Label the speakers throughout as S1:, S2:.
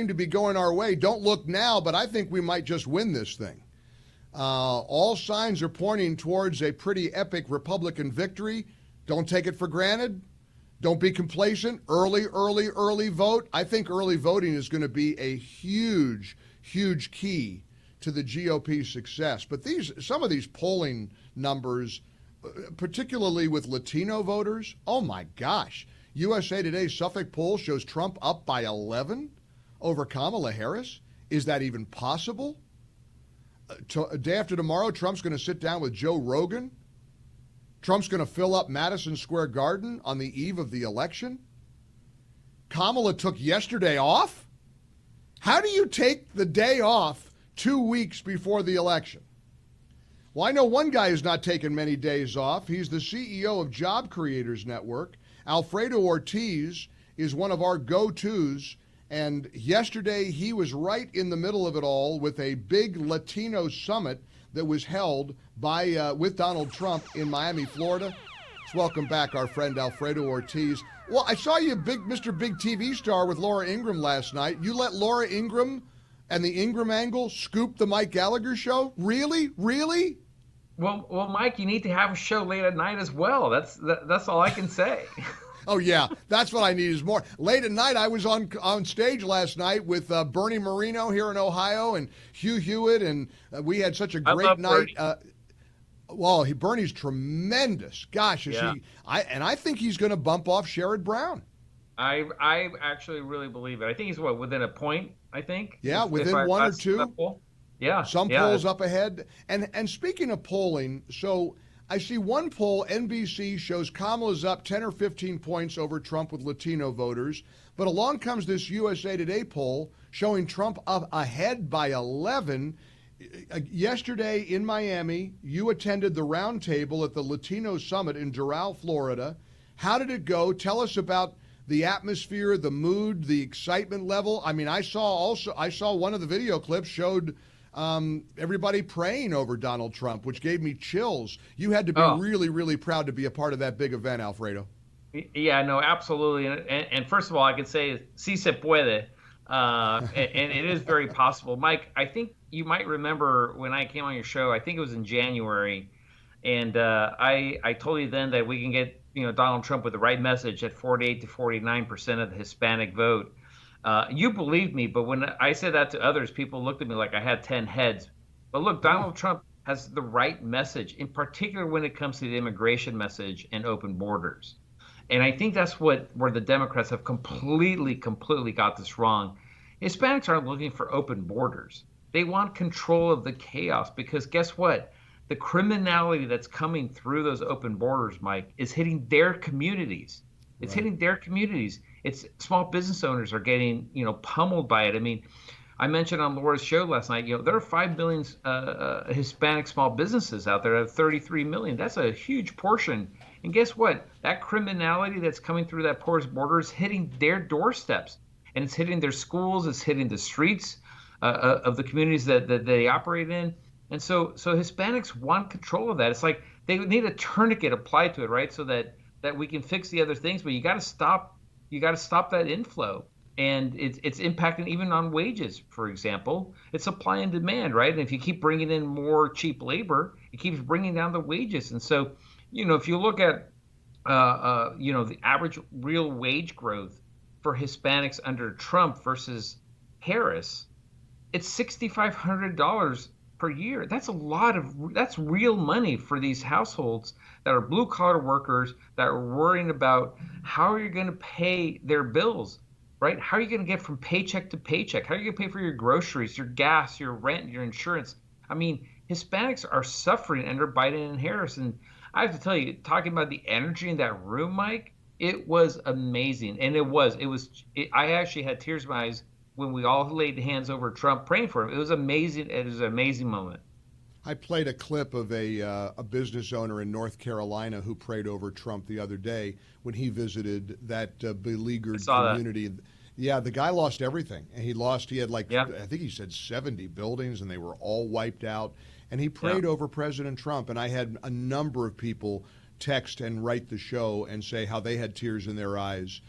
S1: to be going our way. Don't look now, but I think we might just win this thing. All signs are pointing towards a pretty epic Republican victory. Don't take it for granted. Don't be complacent. Early vote. I think early voting is going to be a huge, huge key to the GOP success. But some of these polling numbers, particularly with Latino voters, oh my gosh. USA Today's Suffolk poll shows Trump up by 11 over Kamala Harris. Is that even possible? Day after tomorrow, Trump's going to sit down with Joe Rogan. Trump's going to fill up Madison Square Garden on the eve of the election. Kamala took yesterday off. How do you take the day off 2 weeks before the election? Well, I know one guy who's not taken many days off. He's the CEO of Job Creators Network. Alfredo Ortiz is one of our go-tos, and yesterday he was right in the middle of it all with a big Latino summit that was held with Donald Trump in Miami, Florida. Let's welcome back our friend Alfredo Ortiz. Well, I saw you, Mr. Big TV star, with Laura Ingraham last night. You let Laura Ingraham and the Ingraham Angle scoop the Mike Gallagher show? Really? Really?
S2: Well, Mike, you need to have a show late at night as well. That's all I can say.
S1: Oh, yeah. That's what I need is more. Late at night, I was on stage last night with Bernie Marino here in Ohio and Hugh Hewitt, and we had such a great night. Bernie's tremendous. Gosh,
S2: yeah.
S1: I think he's going to bump off Sherrod Brown.
S2: I actually really believe it. I think he's within a point, I think.
S1: Yeah, within one or two.
S2: Yeah.
S1: Some polls up ahead. And speaking of polling, so I see one poll, NBC, shows Kamala's up 10 or 15 points over Trump with Latino voters. But along comes this USA Today poll showing Trump up ahead by 11. Yesterday in Miami, you attended the roundtable at the Latino Summit in Doral, Florida. How did it go? Tell us about the atmosphere, the mood, the excitement level. I mean, I saw one of the video clips showed everybody praying over Donald Trump, which gave me chills. You had to be really, really proud to be a part of that big event, Alfredo.
S2: Yeah, no, absolutely. And first of all, I can say, sí se puede. And it is very possible. Mike, I think you might remember when I came on your show, I think it was in January, and I told you then that we can get Donald Trump with the right message at 48 to 49% of the Hispanic vote. You believed me, but when I said that to others, people looked at me like I had 10 heads. But look, Donald Trump has the right message, in particular when it comes to the immigration message and open borders. And I think that's where the Democrats have completely got this wrong. Hispanics aren't looking for open borders. They want control of the chaos because guess what? The criminality that's coming through those open borders, Mike, is hitting their communities. It's hitting their communities. It's small business owners are getting, pummeled by it. I mean, I mentioned on Laura's show last night, there are 5 million Hispanic small businesses out there out of 33 million. That's a huge portion. And guess what? That criminality that's coming through that porous border is hitting their doorsteps. And it's hitting their schools. It's hitting the streets of the communities that they operate in. And so Hispanics want control of that. It's like they need a tourniquet applied to it, right? So that we can fix the other things, but you got to stop that inflow. And it's impacting even on wages, for example. It's supply and demand, right? And if you keep bringing in more cheap labor, it keeps bringing down the wages. And so, if you look at, the average real wage growth for Hispanics under Trump versus Harris, it's $6,500 per year. That's that's real money for these households that are blue collar workers that are worrying about how are you going to pay their bills, right? How are you going to get from paycheck to paycheck? How are you going to pay for your groceries, your gas, your rent, your insurance? I mean, Hispanics are suffering under Biden and Harris. And I have to tell you, talking about the energy in that room, Mike, it was amazing. And I actually had tears in my eyes when we all laid hands over Trump praying for him. It was amazing. It was an amazing moment.
S1: I played a clip of a business owner in North Carolina who prayed over Trump the other day when he visited that beleaguered community. That. Yeah, the guy lost everything. And he had I think he said 70 buildings, and they were all wiped out. And he prayed over President Trump. And I had a number of people text and write the show and say how they had tears in their eyes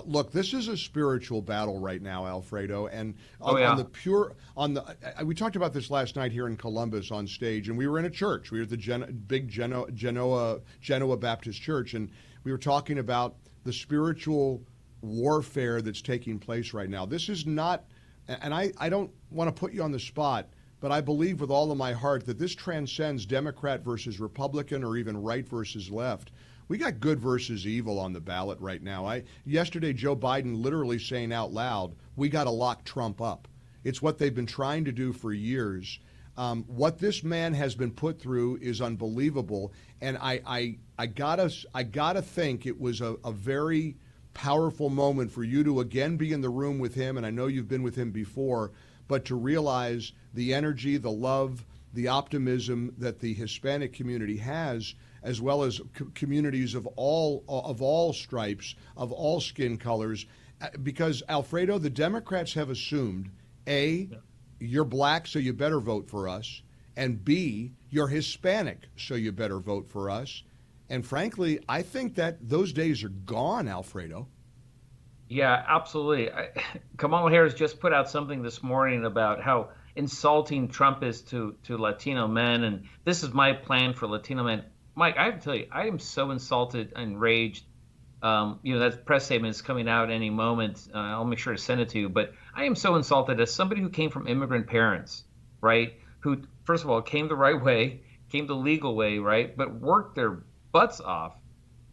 S1: Look, this is a spiritual battle right now, Alfredo, and
S2: Oh
S1: on
S2: yeah.
S1: the pure, on the. We talked about this last night here in Columbus on stage, and we were in a church. We were at the big Genoa Baptist Church, and we were talking about the spiritual warfare that's taking place right now. This is not, and I don't want to put you on the spot, but I believe with all of my heart that this transcends Democrat versus Republican or even right versus left. We got good versus evil on the ballot right now. Yesterday, Joe Biden literally saying out loud, we got to lock Trump up. It's what they've been trying to do for years. What this man has been put through is unbelievable. And I gotta think it was a very powerful moment for you to again be in the room with him. And I know you've been with him before, but to realize the energy, the love, the optimism that the Hispanic community has, as well as communities of all stripes, of all skin colors, because Alfredo, the Democrats have assumed A, you're black, so you better vote for us, and B, you're Hispanic, so you better vote for us. And frankly, I think that those days are gone, Alfredo.
S2: Yeah, absolutely. Kamala Harris just put out something this morning about how insulting Trump is to Latino men, and this is my plan for Latino men. Mike, I have to tell you, I am so insulted and enraged. That press statement is coming out any moment. I'll make sure to send it to you. But I am so insulted as somebody who came from immigrant parents, right? Who, first of all, came the right way, came the legal way, right? But worked their butts off,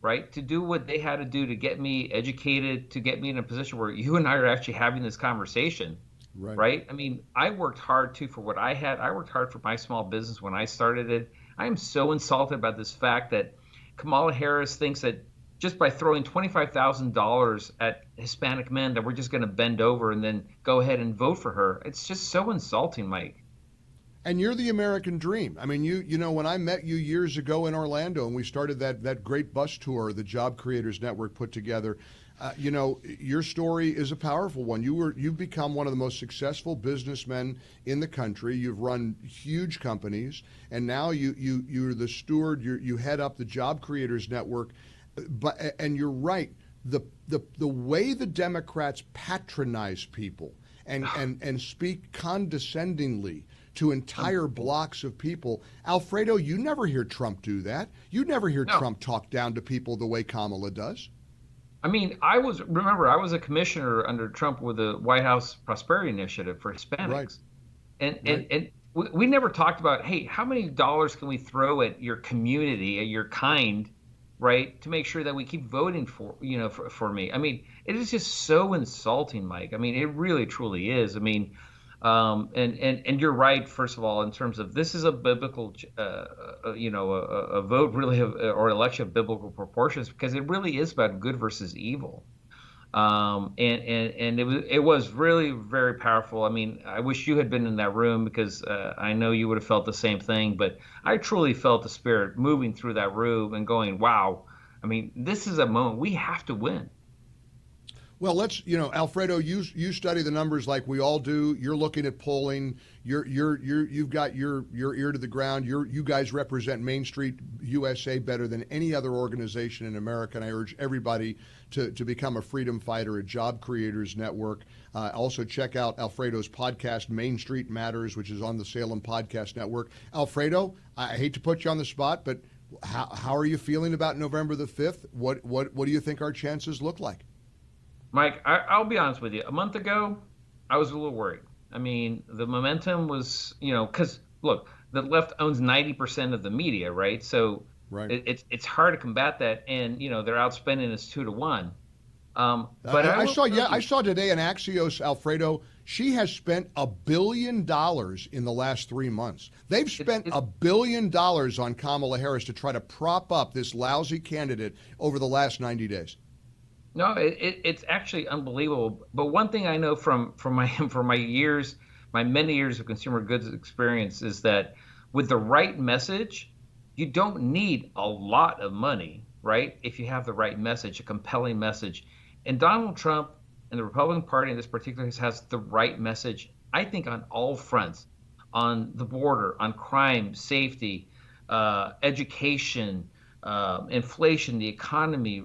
S2: right? To do what they had to do to get me educated, to get me in a position where you and I are actually having this conversation, right? I mean, I worked hard too for what I had. I worked hard for my small business when I started it. I am so insulted about this fact that Kamala Harris thinks that just by throwing $25,000 at Hispanic men that we're just going to bend over and then go ahead and vote for her. It's just so insulting, Mike.
S1: And you're the American dream. I mean, you know, when I met you years ago in Orlando and we started that great bus tour the Job Creators Network put together, your story is a powerful one. You've become one of the most successful businessmen in the country. You've run huge companies, and now you're the steward. You head up the Job Creators Network. And you're right. The way the Democrats patronize people and speak condescendingly to entire blocks of people. Alfredo, you never hear Trump do that. You never hear Trump talk down to people the way Kamala does.
S2: I mean, I was a commissioner under Trump with the White House Prosperity Initiative for Hispanics. Right. And we never talked about, hey, how many dollars can we throw at your community, at your kind, right, to make sure that we keep voting for me. I mean, it is just so insulting, Mike. I mean, it really truly is. I mean, and you're right. First of all, in terms of this is a biblical, a vote really or election of biblical proportions, because it really is about good versus evil. And it was really very powerful. I mean, I wish you had been in that room because I know you would have felt the same thing. But I truly felt the spirit moving through that room and going, "Wow! I mean, this is a moment we have to win."
S1: Well, Alfredo, you study the numbers like we all do. You're looking at polling. You've got your ear to the ground. You guys represent Main Street USA better than any other organization in America. And I urge everybody to become a freedom fighter at Job Creators Network. Also check out Alfredo's podcast, Main Street Matters, which is on the Salem Podcast Network. Alfredo, I hate to put you on the spot, but how are you feeling about November the 5th? What do you think our chances look like?
S2: Mike, I'll be honest with you. A month ago, I was a little worried. I mean, the momentum was, because look, the left owns 90% of the media, right? So it's hard to combat that, and they're outspending us 2-1. But
S1: I saw today in Axios, Alfredo. She has spent $1 billion in the last 3 months. They've spent $1 billion on Kamala Harris to try to prop up this lousy candidate over the last 90 days.
S2: No, it's actually unbelievable. But one thing I know from my years, my many years of consumer goods experience, is that with the right message, you don't need a lot of money, right? If you have the right message, a compelling message. And Donald Trump and the Republican Party in this particular case has the right message, I think, on all fronts, on the border, on crime, safety, education, inflation, the economy.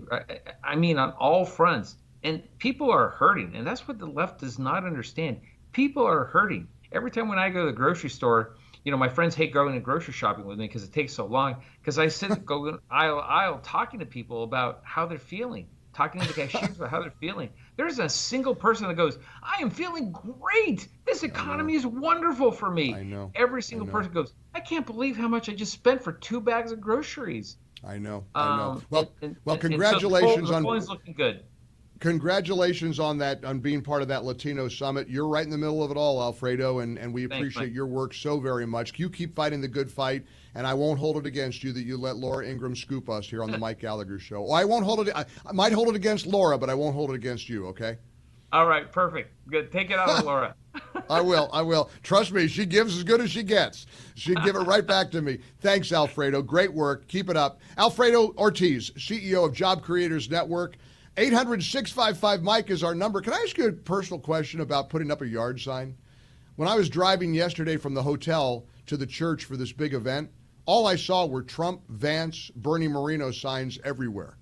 S2: I mean, on all fronts. And people are hurting, and that's what the left does not understand. People are hurting. Every time when I go to the grocery store, my friends hate going to grocery shopping with me because it takes so long. Because I go aisle to aisle talking to people about how they're feeling, talking to the cashiers about how they're feeling. There's a single person that goes, "I am feeling great. This economy is wonderful for me."
S1: I know.
S2: Every single person goes, "I can't believe how much I just spent for 2 bags of groceries."
S1: I know. Well,
S2: And
S1: congratulations
S2: so the
S1: on
S2: poll's looking good.
S1: Congratulations on that, on being part of that Latino summit. You're right in the middle of it all, Alfredo, and we
S2: Thanks,
S1: appreciate
S2: Mike.
S1: your work so very much. You keep fighting the good fight, and I won't hold it against you that you let Laura Ingraham scoop us here on the Mike Gallagher Show. I won't hold it. I might hold it against Laura, but I won't hold it against you. Okay?
S2: All right, perfect. Good. Take it out on Laura.
S1: I will. Trust me, she gives as good as she gets. She'd give it right back to me. Thanks, Alfredo. Great work. Keep it up. Alfredo Ortiz, CEO of Job Creators Network. 800-655-MIKE is our number. Can I ask you a personal question about putting up a yard sign? When I was driving yesterday from the hotel to the church for this big event, all I saw were Trump, Vance, Bernie Moreno signs everywhere.